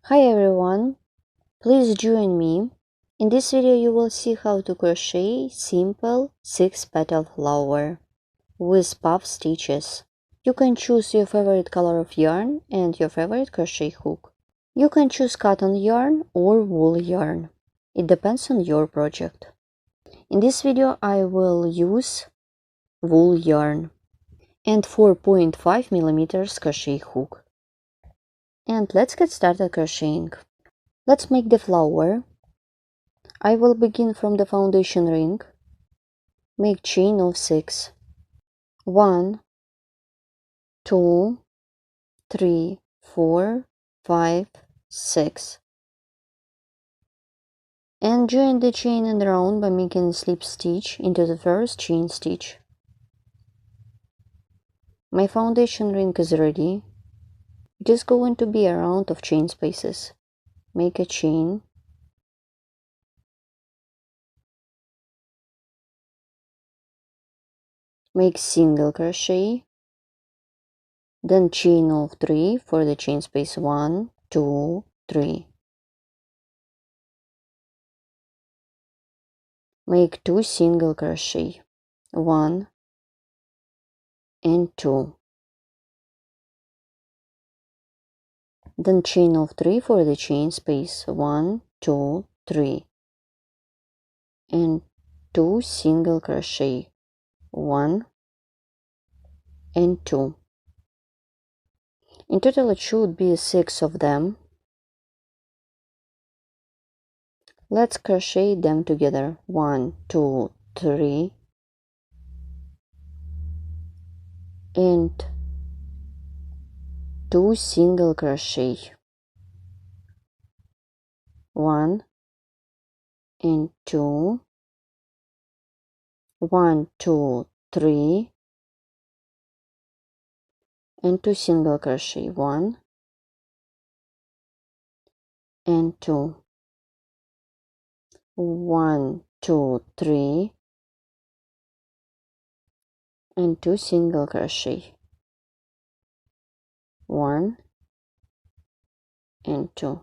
Hi everyone, please join me. In this video you will see how to crochet simple 6-petal flower with puff stitches. You can choose your favorite color of yarn and your favorite crochet hook. You can choose cotton yarn or wool yarn. It depends on your project. In this video I will use wool yarn and 4.5mm crochet hook. And let's get started crocheting. Let's make the flower. I will begin from the foundation ring. Make chain of 6. 1, 2, 3, 4, 5, 6. And join the chain and round by making a slip stitch into the first chain stitch. My foundation ring is ready. It is going to be a round of chain spaces. Make a chain. Make single crochet. Then chain of 3 for the chain space 1, 2, 3. Make 2 single crochet, 1 and 2. Then chain of 3 for the chain space 1, 2, 3. And 2 single crochet, 1 and 2. In total it should be 6 of them. Let's crochet them together. 1, 2, 3. And 2 single crochet, 1 and 2, 1, 2, 3, and 2 single crochet, 1 and 2, 1, 2, 3, and 2 single crochet, 1 and 2,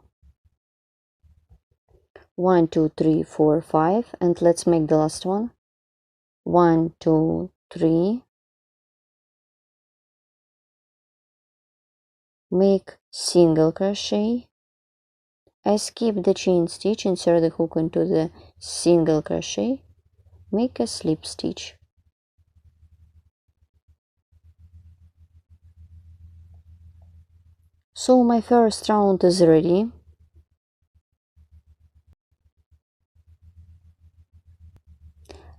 1, 2, 3, 4, 5, and let's make the last one. 1, 2, 3, make single crochet. I skip the chain stitch, insert the hook into the single crochet, make a slip stitch. So my first round is ready.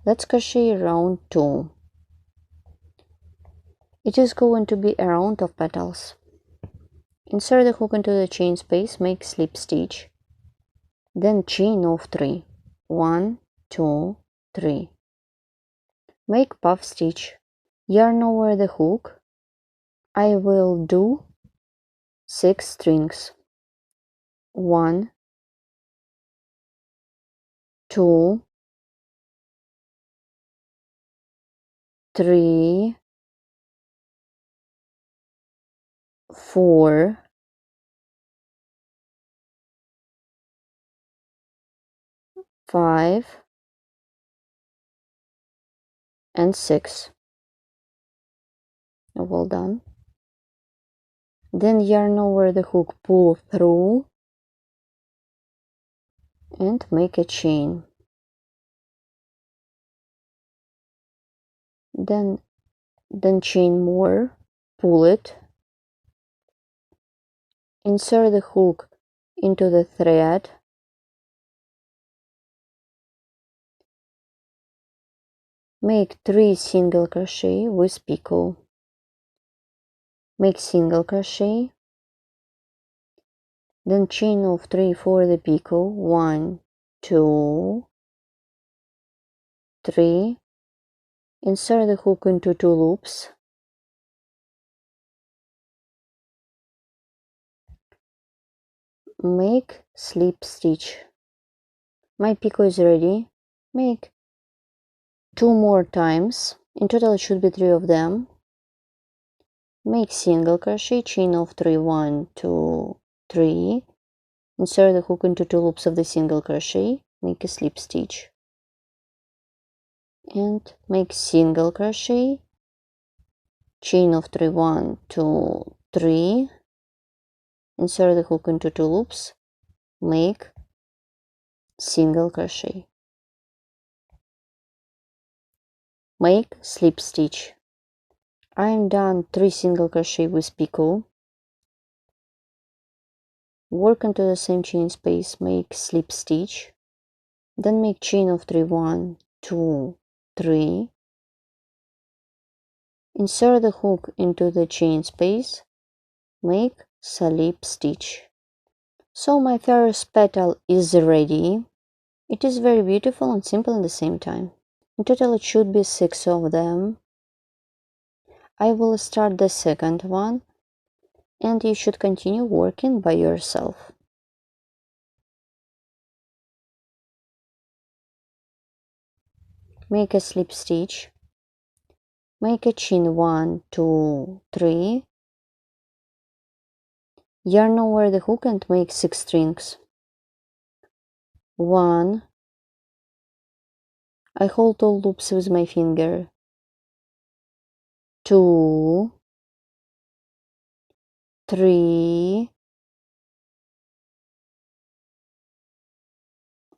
Let's crochet round 2. It is going to be a round of petals. Insert the hook into the chain space, make slip stitch, then chain of 3, 1, 2, 3. Make puff stitch, yarn over the hook. I will do 6 strings. 1, 2, 3, 4, 5, and 6. Well done. Then yarn over the hook, pull through, and make a chain. Then chain more, pull it, insert the hook into the thread, make 3 single crochet with picot, make single crochet, then chain of 3 for the picot, 1, 2, 3, insert the hook into 2 loops, make slip stitch. My picot is ready. Make 2 more times, in total it should be 3 of them. Make single crochet, chain of 3, 1, 2, 3, Insert the hook into 2 loops of the single crochet, make a slip stitch, and make single crochet, chain of 3, 1, 2, 3, insert the hook into 2 loops, make single crochet, make slip stitch. I am done 3 single crochet with picot. Work into the same chain space, make slip stitch, then make chain of 3, 1, 2, 3, insert the hook into the chain space, make slip stitch. So my first petal is ready. It is very beautiful and simple at the same time. In total it should be 6 of them. I will start the second one, and you should continue working by yourself. Make a slip stitch, make a chain 1, 2, 3, yarn over the hook and make 6 strings. 1, I hold all loops with my finger. 2, 3,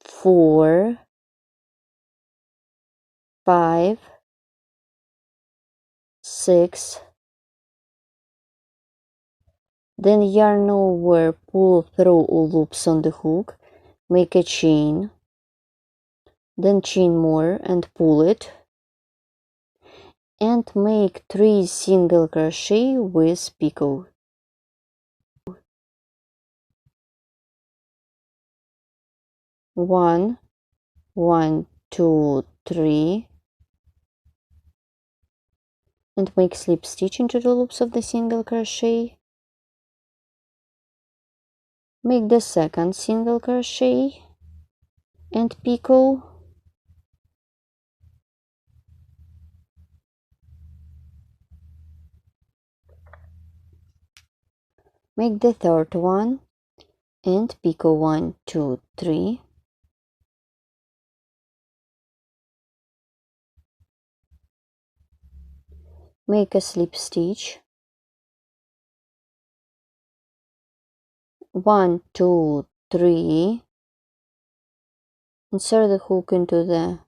4, 5, 6, then yarn over, pull through all loops on the hook, make a chain, then chain more and pull it, and make 3 single crochet with picot. 1, 1, 2, 3, and make slip stitch into the loops of the single crochet. Make the second single crochet and picot. Make the third one and picot 1, 2, 3. Make a slip stitch. 1, 2, 3. Insert the hook into the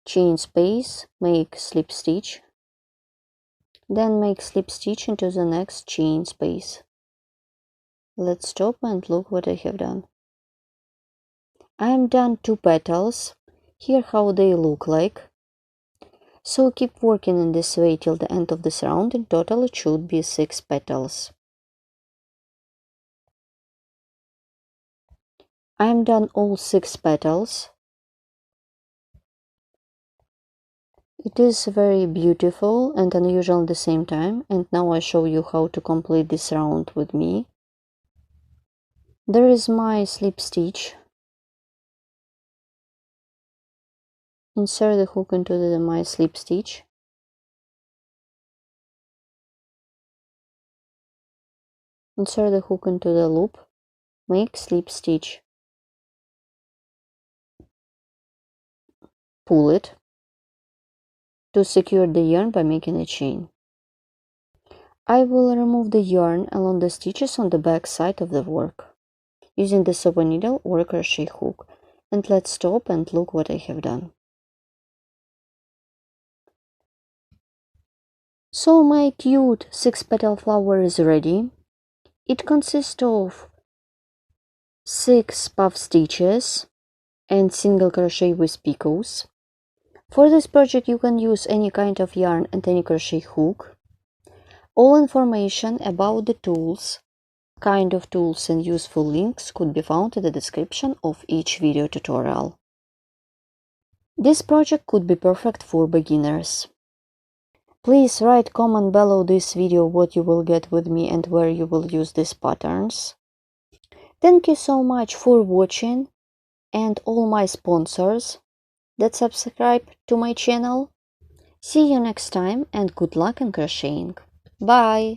chain space, make slip stitch, then make slip stitch into the next chain space. Let's stop and look what I have done. I am done 2 petals. Here how they look like. So keep working in this way till the end of this round. In total it should be 6 petals. I am done all 6 petals. It is very beautiful and unusual at the same time, and now I show you how to complete this round with me. There is my slip stitch. Insert the hook into my slip stitch. Insert the hook into the loop, make slip stitch. Pull it to secure the yarn by making a chain. I will remove the yarn along the stitches on the back side of the work using the sewing needle or crochet hook, and let's stop and look what I have done. So my cute 6-petal flower is ready. It consists of 6 puff stitches and single crochet with picots. For this project you can use any kind of yarn and any crochet hook. All information about the tools, kind of tools and useful links could be found in the description of each video tutorial. This project could be perfect for beginners. Please write comment below this video what you will get with me and where you will use these patterns. Thank you so much for watching, and all my sponsors that subscribe to my channel. See you next time and good luck in crocheting. Bye!